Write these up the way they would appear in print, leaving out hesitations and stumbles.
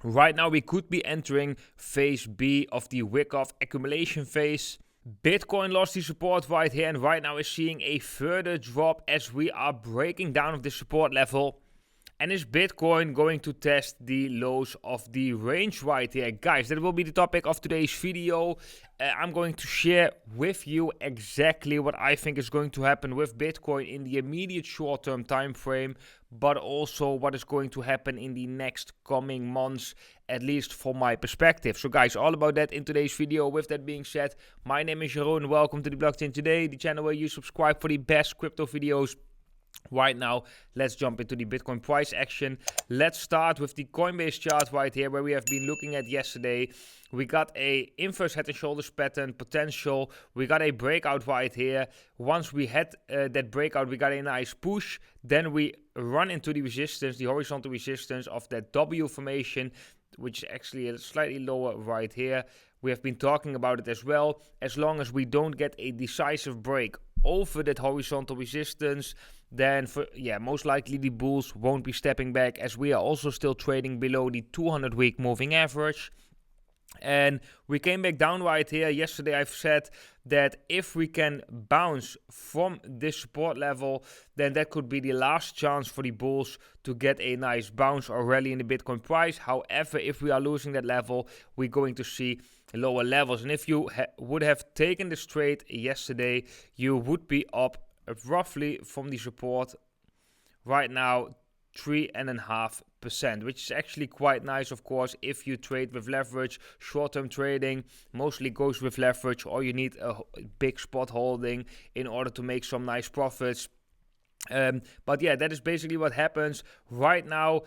Right now we could be entering phase B of the Wyckoff accumulation phase. Bitcoin lost the support right here and right now is seeing a further drop as we are breaking down of the support level. And is Bitcoin going to test the lows of the range right here? Guys, that will be the topic of today's video. I'm going to share with you exactly what I think is going to happen with Bitcoin in the immediate short-term time frame, but also what is going to happen in the next coming months, at least from my perspective. So guys, all about that in today's video. With that being said, my name is Jeroen. Welcome to the Blockchain Today, the channel where you subscribe for the best crypto videos. Right now, let's jump into the Bitcoin price action. Let's start with the Coinbase chart right here, where we have been looking at yesterday. We got a inverse head and shoulders pattern potential. We got a breakout right here. Once we had that breakout, we got a nice push. Then we run into the resistance, the horizontal resistance of that W formation, which is actually slightly lower right here. We have been talking about it as well. As long as we don't get a decisive break over that horizontal resistance, then most likely the bulls won't be stepping back, as we are also still trading below the 200-week moving average. And we came back down right here. Yesterday I've said that if we can bounce from this support level, then that could be the last chance for the bulls to get a nice bounce or rally in the Bitcoin price. However, if we are losing that level, we're going to see lower levels. And if you would have taken this trade yesterday, you would be up roughly from the support right now 3.5%, which is actually quite nice. Of course, if you trade with leverage, short-term trading mostly goes with leverage, or you need a big spot holding in order to make some nice profits. But yeah, that is basically what happens right now.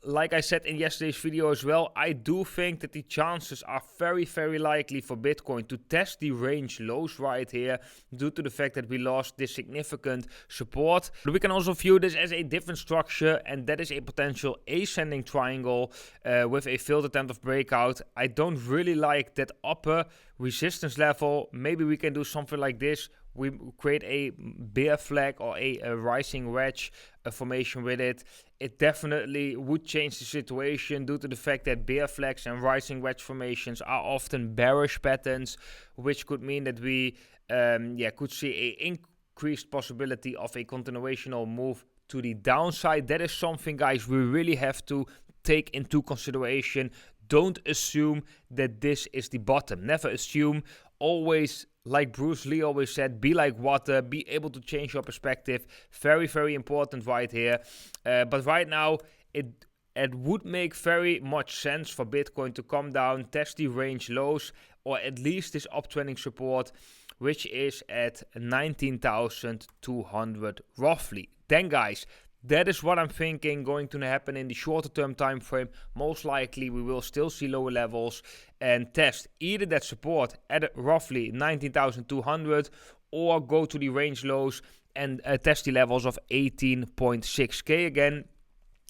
Like I said in yesterday's video as well, I do think that the chances are very, very likely for Bitcoin to test the range lows right here due to the fact that we lost this significant support. But we can also view this as a different structure, and that is a potential ascending triangle with a failed attempt of breakout. I don't really like that upper resistance level. Maybe we can do something like this. We create a bear flag or a rising wedge formation with it. It definitely would change the situation due to the fact that bear flags and rising wedge formations are often bearish patterns, which could mean that we could see an increased possibility of a continuational move to the downside. That is something, guys, we really have to take into consideration. Don't assume that this is the bottom. Never assume. Always, like Bruce Lee always said, be like water, be able to change your perspective. Very, very important right here. But right now, it would make very much sense for Bitcoin to come down, test the range lows, or at least this uptrending support, which is at 19,200 roughly. Then, guys, that is what I'm thinking going to happen in the shorter term time frame. Most likely we will still see lower levels and test either that support at roughly 19,200 or go to the range lows and test the levels of 18.6k again.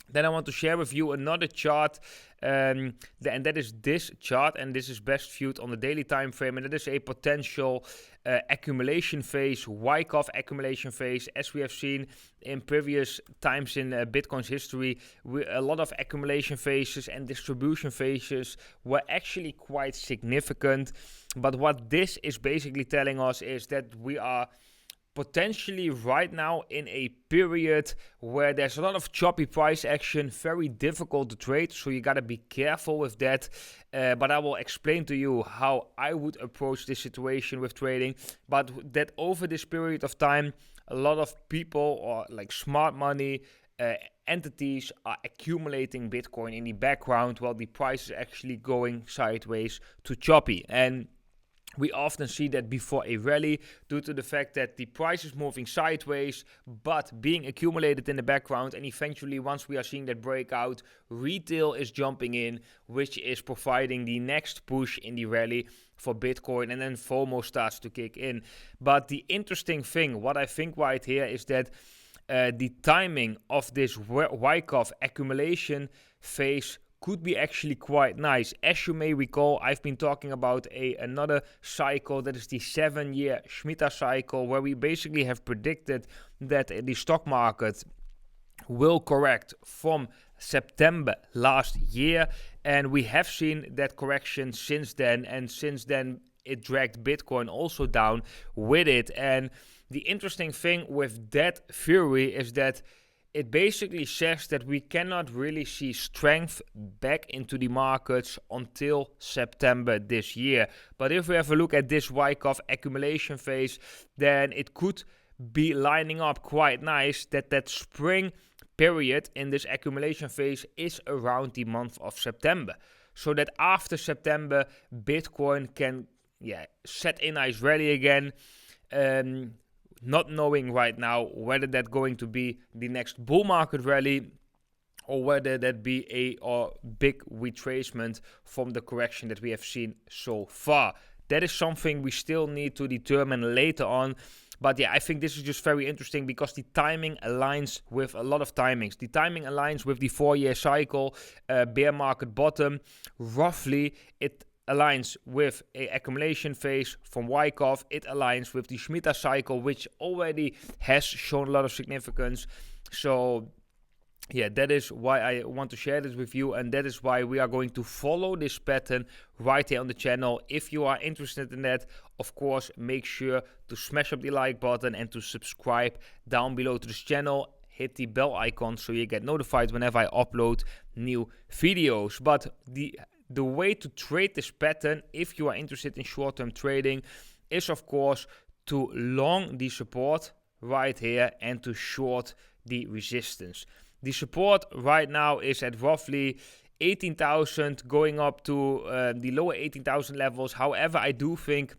Then I want to share with you another chart, and that is this chart, and this is best viewed on the daily time frame, and that is a potential accumulation phase, Wyckoff accumulation phase. As we have seen in previous times in Bitcoin's history, a lot of accumulation phases and distribution phases were actually quite significant. But what this is basically telling us is that we are potentially right now in a period where there's a lot of choppy price action, very difficult to trade, so you gotta be careful with that. But I will explain to you how I would approach this situation with trading. But that over this period of time, a lot of people, or like smart money entities, are accumulating Bitcoin in the background while the price is actually going sideways to choppy. And we often see that before a rally due to the fact that the price is moving sideways but being accumulated in the background, and eventually once we are seeing that breakout, retail is jumping in, which is providing the next push in the rally for Bitcoin, and then FOMO starts to kick in. But the interesting thing, what I think right here, is that the timing of this Wyckoff accumulation phase could be actually quite nice. As you may recall, I've been talking about another cycle, that is the 7-year Shemitah cycle, where we basically have predicted that the stock market will correct from September last year, and we have seen that correction since then, and since then it dragged Bitcoin also down with it. And the interesting thing with that theory is that it basically says that we cannot really see strength back into the markets until September this year. But if we have a look at this Wyckoff accumulation phase, then it could be lining up quite nice that spring period in this accumulation phase is around the month of September. So that after September, Bitcoin can set a nice rally again. Not knowing right now whether that's going to be the next bull market rally or whether that be a big retracement from the correction that we have seen so far. That is something we still need to determine later on. But yeah, I think this is just very interesting because the timing aligns with a lot of timings. The timing aligns with the 4-year cycle, bear market bottom. Roughly, it aligns with a accumulation phase from Wyckoff. It aligns with the Shemitah cycle, which already has shown a lot of significance. So yeah, that is why I want to share this with you, and that is why we are going to follow this pattern right here on the channel. If you are interested in that, of course, make sure to smash up the like button and to subscribe down below to this channel. Hit the bell icon so you get notified whenever I upload new videos. But the way to trade this pattern, if you are interested in short-term trading, is of course to long the support right here and to short the resistance. The support right now is at roughly 18,000 going up to the lower 18,000 levels. However, I do think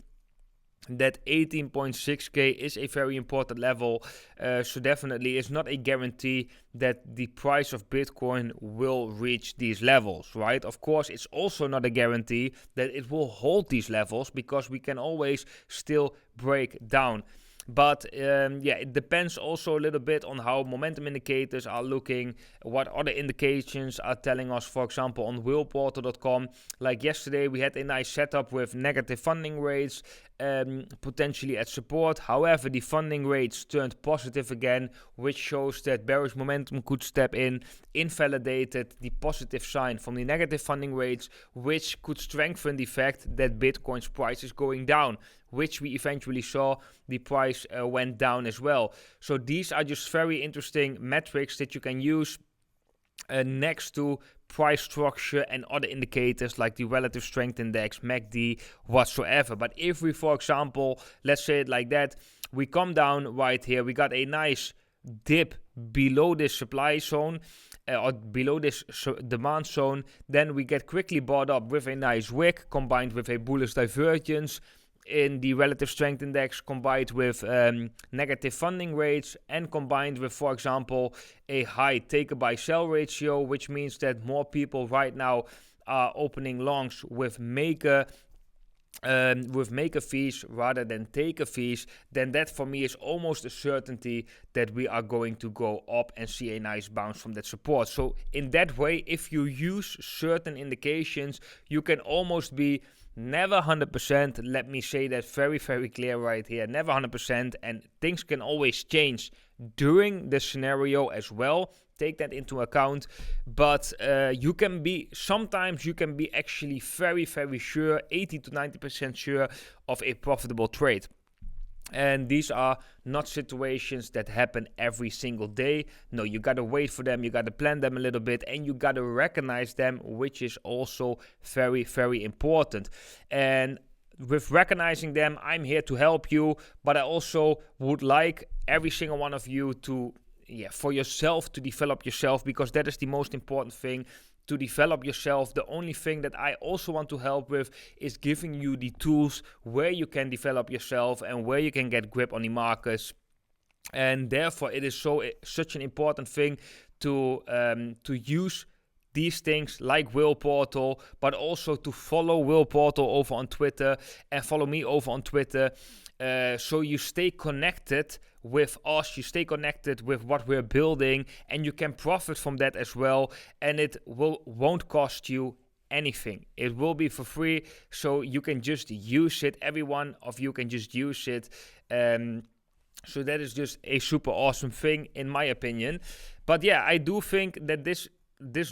that 18.6k is a very important level, so definitely it's not a guarantee that the price of Bitcoin will reach these levels, right? Of course, it's also not a guarantee that it will hold these levels because we can always still break down. But it depends also a little bit on how momentum indicators are looking, what other indications are telling us. For example, on willportal.com, like yesterday, we had a nice setup with negative funding rates, potentially at support. However, the funding rates turned positive again, which shows that bearish momentum could step in, invalidated the positive sign from the negative funding rates, which could strengthen the fact that Bitcoin's price is going down, which we eventually saw. The price went down as well. So these are just very interesting metrics that you can use next to price structure and other indicators like the relative strength index, MACD, whatsoever. But if we, for example, let's say it like that, we come down right here, we got a nice dip below this supply zone, or below this demand zone, then we get quickly bought up with a nice wick combined with a bullish divergence in the relative strength index, combined with negative funding rates, and combined with, for example, a high taker buy sell ratio, which means that more people right now are opening longs with maker fees rather than taker fees, then that for me is almost a certainty that we are going to go up and see a nice bounce from that support. So in that way, if you use certain indications, you can almost be never 100%. Let me say that very, very clear right here. Never 100%, and things can always change during the scenario as well. Take that into account. But sometimes you can be actually very, very sure, 80 to 90% sure of a profitable trade. And these are not situations that happen every single day. No, you got to wait for them, you got to plan them a little bit, and you got to recognize them, which is also very, very important. And with recognizing them, I'm here to help you, but I also would like every single one of you to, for yourself, to develop yourself, because that is the most important thing. To develop yourself. The only thing that I also want to help with is giving you the tools where you can develop yourself and where you can get grip on the markets. And therefore, it is such an important thing to use these things like Will Portal, but also to follow Will Portal over on Twitter and follow me over on Twitter. So you stay connected with us, you stay connected with what we're building, and you can profit from that as well. And it won't cost you anything. It will be for free, so you can just use it. Every one of you can just use it. So that is just a super awesome thing in my opinion. But yeah, I do think that this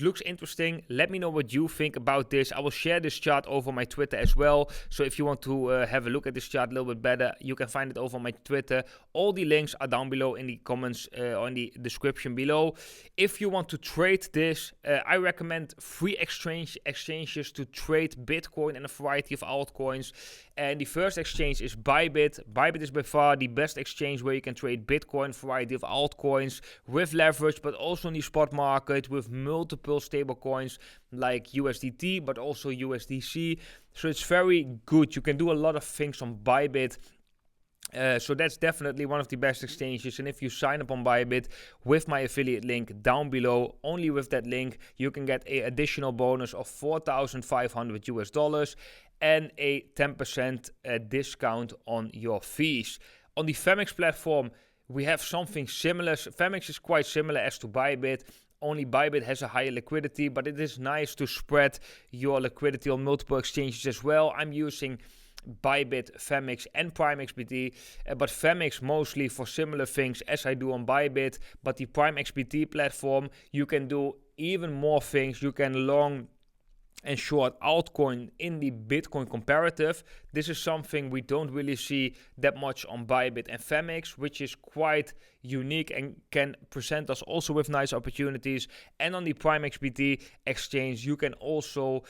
looks interesting. Let me know what you think about this. I will share this chart over my Twitter as well. So if you want to have a look at this chart a little bit better, you can find it over my Twitter. All the links are down below in the comments or in the description below. If you want to trade this, I recommend 3 exchanges to trade Bitcoin and a variety of altcoins. And the first exchange is Bybit. Bybit is by far the best exchange where you can trade Bitcoin, variety of altcoins with leverage, but also in the spot market with multiple stable coins like USDT, but also USDC. So it's very good. You can do a lot of things on Bybit. So that's definitely one of the best exchanges. And if you sign up on Bybit with my affiliate link down below, only with that link, you can get an additional bonus of $4,500 and a 10% discount on your fees. On the Femex platform, we have something similar. Femex is quite similar as to Bybit. Only Bybit has a higher liquidity, but it is nice to spread your liquidity on multiple exchanges as well. I'm using Bybit, Femex and Prime XBT, but Femex mostly for similar things as I do on Bybit. But the Prime XBT platform, you can do even more things. You can long and short altcoin in the Bitcoin comparative. This is something we don't really see that much on Bybit and Femex, which is quite unique and can present us also with nice opportunities. And on the Prime XBT exchange, you can also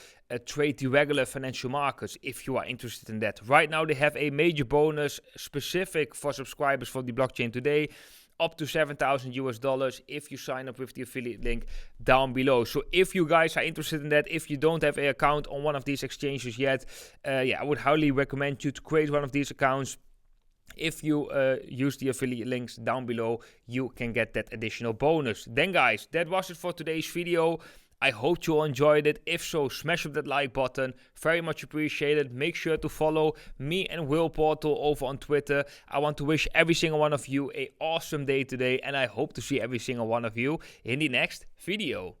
trade the regular financial markets if you are interested in that. Right now, they have a major bonus specific for subscribers for the blockchain today, up to $7,000 if you sign up with the affiliate link down below. So if you guys are interested in that, if you don't have an account on one of these exchanges yet, I would highly recommend you to create one of these accounts. If you use the affiliate links down below, you can get that additional bonus. Then guys, that was it for today's video. I hope you all enjoyed it. If so, smash up that like button. Very much appreciated. Make sure to follow me and Will Portal over on Twitter. I want to wish every single one of you an awesome day today, and I hope to see every single one of you in the next video.